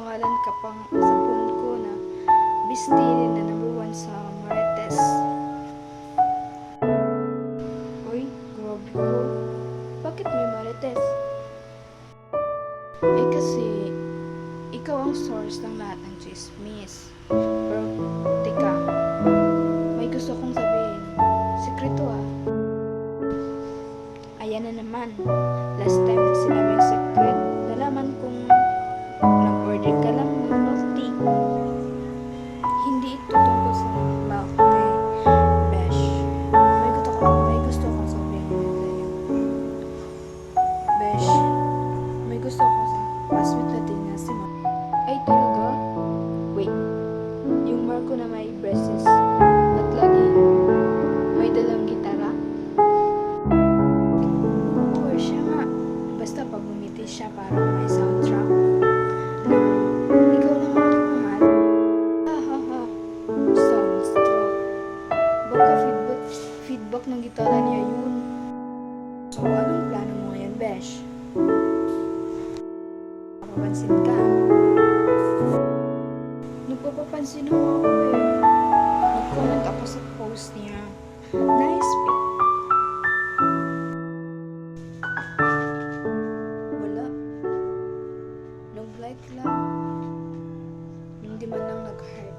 pangalan ka pang sa phone ko na Bistiri na number 1 sa Marites. Uy, grabe ko. Bakit may Marites? Eh kasi, ikaw ang source ng lahat ng chismis. Pero, teka, may gusto kong sabihin. Sekreto ah. Ayan na naman. Last time sinabing secret, nalaman kong nag-order ka lang ng milk tea. Hindi ito tungkol sa milk tea, Besh. May gusto kong sabihin sa'yo. Besh, may gusto ko sa paswit Latina si Ma. Ay, talaga? Wait, yung Marco na may braces at lagi may dalang gitara? Oo, siya nga. Basta pag bumiti siya parang may soundtrack. Ikaw lang ang mahal. Ha. Soundtrack. Baka feedback ng gitara niya yun. So, anong plano mo ngayon, Besh? Papansin ka. Nagpapapansin ako eh. Nag-comment ako sa post niya. Nice pic. Wala. Nag-like lang. Hindi man lang nag-heart.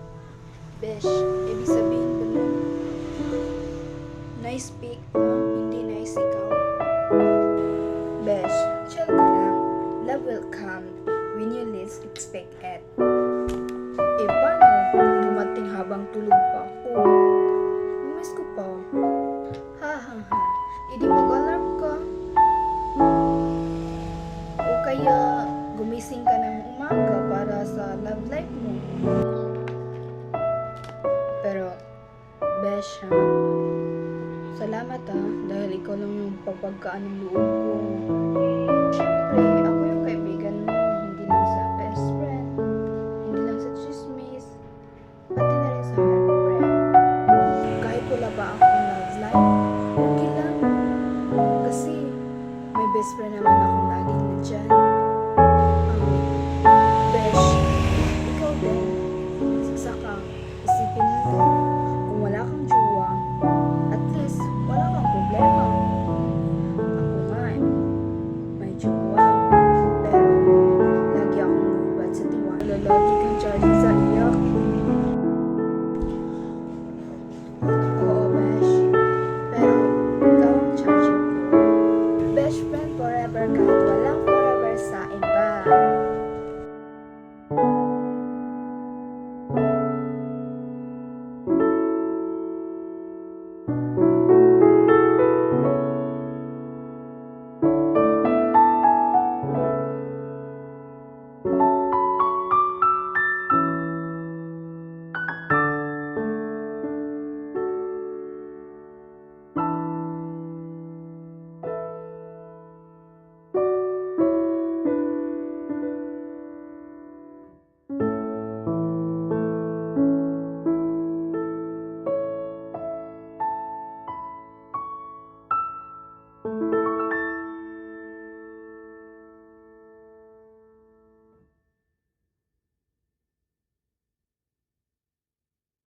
Besh, ibig sabihin ba nun? Nice pic, hindi nice ikaw. Besh, chill ka lang. Love will come when you least expect it. Eh, paano? Dumating habang tulog pa ako. Miss ko pa. Ha. Hindi mag-alarm ka. O kaya, gumising ka ng umaga para sa love life mo. Pero, Besh ha, salamat ha, dahil ikaw lang yung pagpagkaan ng loob ko. Siyempre, ako yung kaibigan mo, hindi lang sa best friend, hindi lang sa chismis, pati na rin sa heartbreak. Kahit wala pa akong love life, okay lang. Kasi, may best friend naman akong laging nandyan. Besh, ikaw din. Siksa ka, isipin mo to. Kung wala kang jowa, at least, wala kang problema. Ako nga eh, may jowa. Pero, lagi akong lubat sa tiwala. Lagi kang charging sa